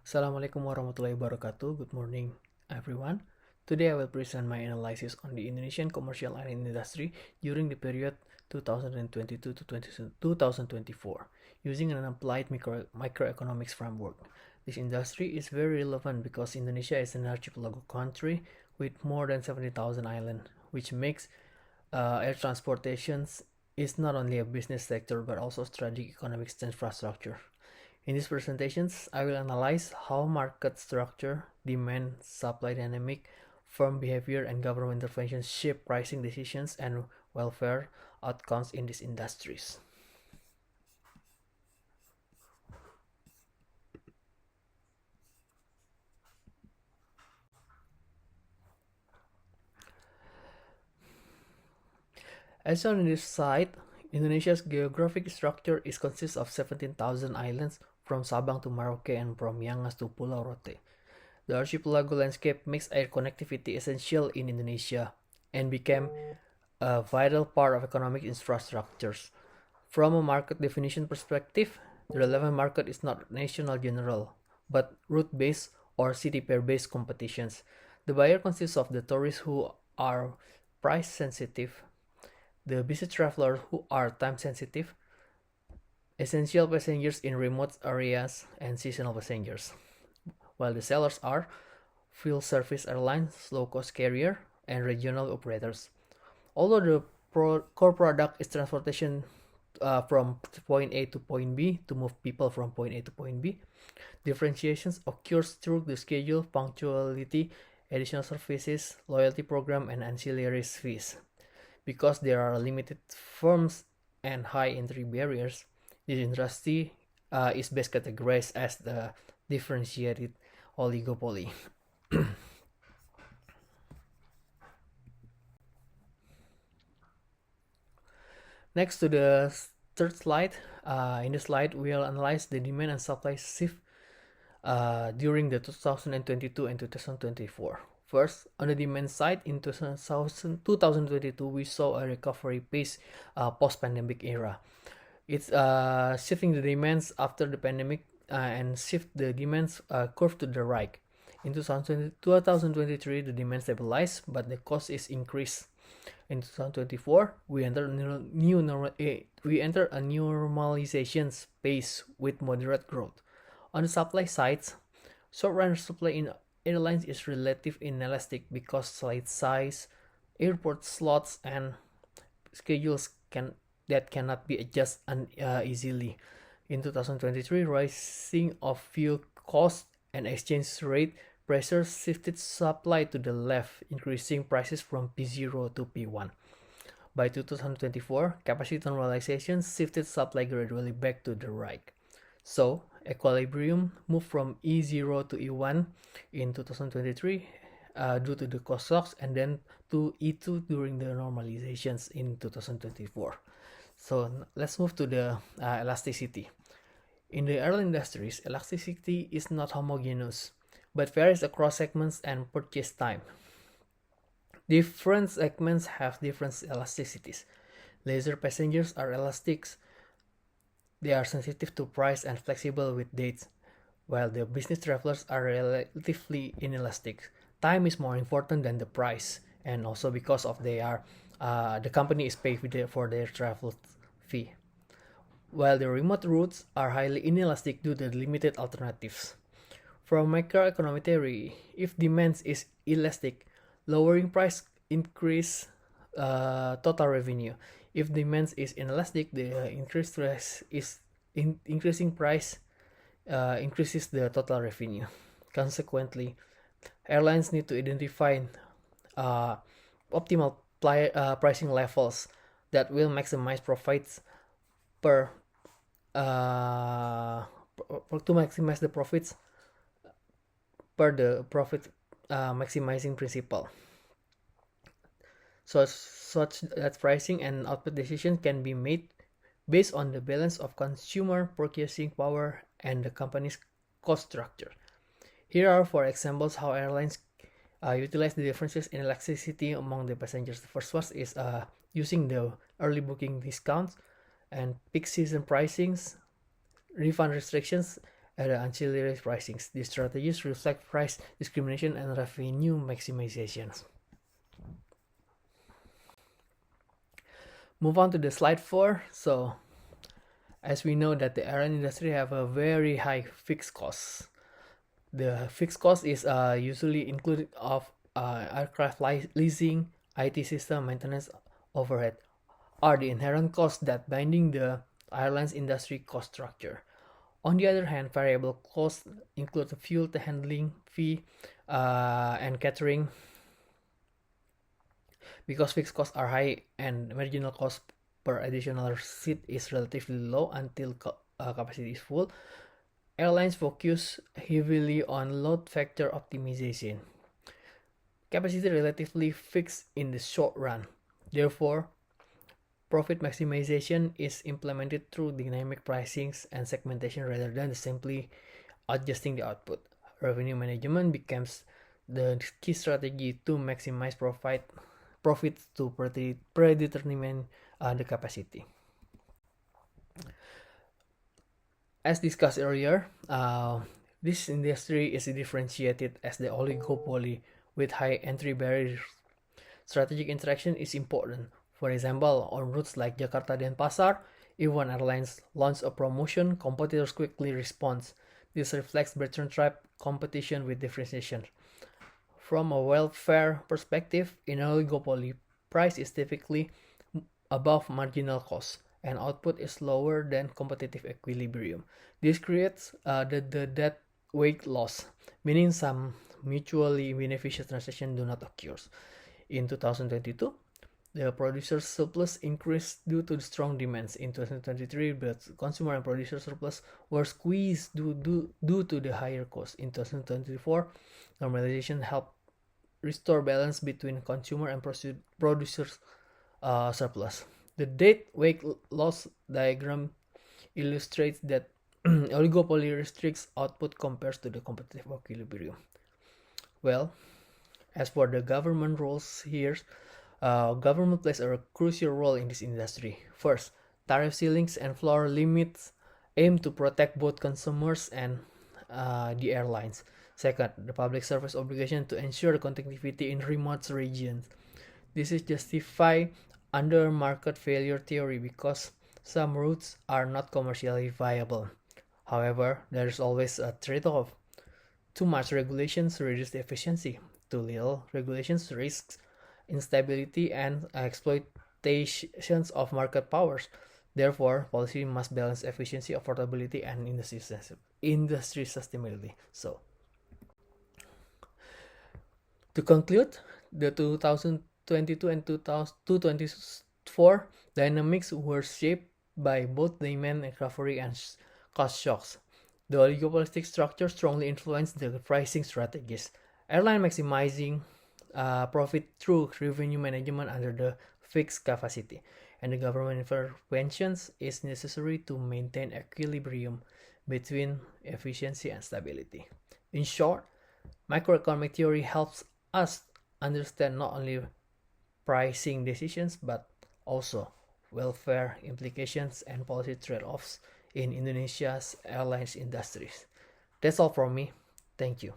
Assalamualaikum warahmatullahi wabarakatuh. Good morning, everyone. Today I will present my analysis on the Indonesian commercial airline industry during the period 2022 to 2024, using an applied microeconomics framework. This industry is very relevant because Indonesia is an archipelago country with more than 70,000 islands, which makes air transportations is not only a business sector but also strategic economic infrastructure. In these presentations, I will analyze how market structure, demand, supply dynamic, firm behavior, and government interventions shape pricing decisions and welfare outcomes in these industries. As shown in this slide, Indonesia's geographic structure consists of 17,000 islands from Sabang to Merauke and from Miangas to Pulau Rote. The archipelago landscape makes air connectivity essential in Indonesia and became a vital part of economic infrastructures. From a market definition perspective, the relevant market is not national general, but route-based or city pair-based competitions. The buyer consists of the tourists who are price sensitive, the business travelers who are time sensitive, essential passengers in remote areas, and seasonal passengers, while the sellers are fuel service airlines, low-cost carrier, and regional operators. Although the core product is transportation from point A to point B to move people from point A to point B, differentiations occurs through the schedule, punctuality, additional services, loyalty program, and ancillary fees. Because there are limited firms and high entry barriers, this industry is best categorized as the differentiated oligopoly. Next to the third slide, in this slide we will analyze the demand and supply shift during the 2022 and 2024. First, on the demand side, in 2022, we saw a recovery pace post-pandemic era. It's shifting the demands after the pandemic and shift the demands curve to the right. In 2023, the demand stabilized, but the cost is increased. In 2024, we enter a normalization phase with moderate growth. On the supply side, short-run supply in airlines is relatively inelastic because flight size, airport slots, and schedules cannot be adjusted easily. In 2023, rising of fuel costs and exchange rate pressure shifted supply to the left, increasing prices from P0 to P1. By 2024, capacity normalization shifted supply gradually back to the right. So, equilibrium moved from E0 to E1 in 2023 due to the cost shocks, and then to E2 during the normalizations in 2024. So let's move to the elasticity. In the airline industries, elasticity is not homogeneous, but varies across segments and purchase time. Different segments have different elasticities. Leisure passengers are elastic. They are sensitive to price and flexible with dates, while the business travelers are relatively inelastic. Time is more important than the price, and also because of the company is paid for their travel fee. While the remote routes are highly inelastic due to limited alternatives. From microeconomic theory, if demand is elastic, lowering price increase total revenue. If demand is inelastic, the increasing price increases the total revenue. Consequently, airlines need to identify optimal pricing levels that will maximize profits to maximize the profits per the profit maximizing principle. So such that pricing and output decision can be made based on the balance of consumer purchasing power and the company's cost structure. Here are four examples how airlines utilize the differences in elasticity among the passengers. The first one is using the early booking discounts and peak season pricings, refund restrictions, and ancillary pricings. These strategies reflect price discrimination and revenue maximization. Move on to the slide 4. So, as we know that the airline industry have a very high fixed costs. The fixed cost is usually included of aircraft leasing, IT system maintenance, overhead, are the inherent costs that binding the airline's industry cost structure. On the other hand, variable costs include the fuel handling fee and catering. Because fixed costs are high and marginal cost per additional seat is relatively low until capacity is full, airlines focus heavily on load factor optimization. Capacity relatively fixed in the short run. Therefore, profit maximization is implemented through dynamic pricings and segmentation rather than simply adjusting the output. Revenue management becomes the key strategy to maximize profits to predetermine the capacity. As discussed earlier, this industry is differentiated as the oligopoly with high entry barriers. Strategic interaction is important. For example, on routes like Jakarta-Denpasar, if one airlines launch a promotion, competitors quickly respond. This reflects Bertrand-Tribe competition with differentiation. From a welfare perspective, in oligopoly, price is typically above marginal cost, and output is lower than competitive equilibrium. This creates the dead weight loss, meaning some mutually beneficial transactions do not occur. In 2022, the producer's surplus increased due to the strong demands. In 2023, but consumer and producer surplus were squeezed due to the higher cost. In 2024, normalization helped restore balance between consumer and producer's surplus. The dead weight loss diagram illustrates that oligopoly restricts output compared to the competitive equilibrium. Well, as for the government roles here, government plays a crucial role in this industry. First, tariff ceilings and floor limits aim to protect both consumers and the airlines. Second, the public service obligation to ensure connectivity in remote regions. This is justified under market failure theory because some routes are not commercially viable. However, there is always a trade-off. Too much regulations reduce the efficiency. Too little regulations risks instability and exploitations of market powers. Therefore, policy must balance efficiency, affordability, and industry sustainability. So, to conclude, the 2022 and 2024 dynamics were shaped by both demand recovery and cost shocks. The oligopolistic structure strongly influenced the pricing strategies. Airline maximizing profit through revenue management under the fixed capacity, and the government interventions is necessary to maintain equilibrium between efficiency and stability. In short, macroeconomic theory helps us understand not only pricing decisions but also welfare implications and policy trade-offs in Indonesia's airlines industries. That's all from me. Thank you.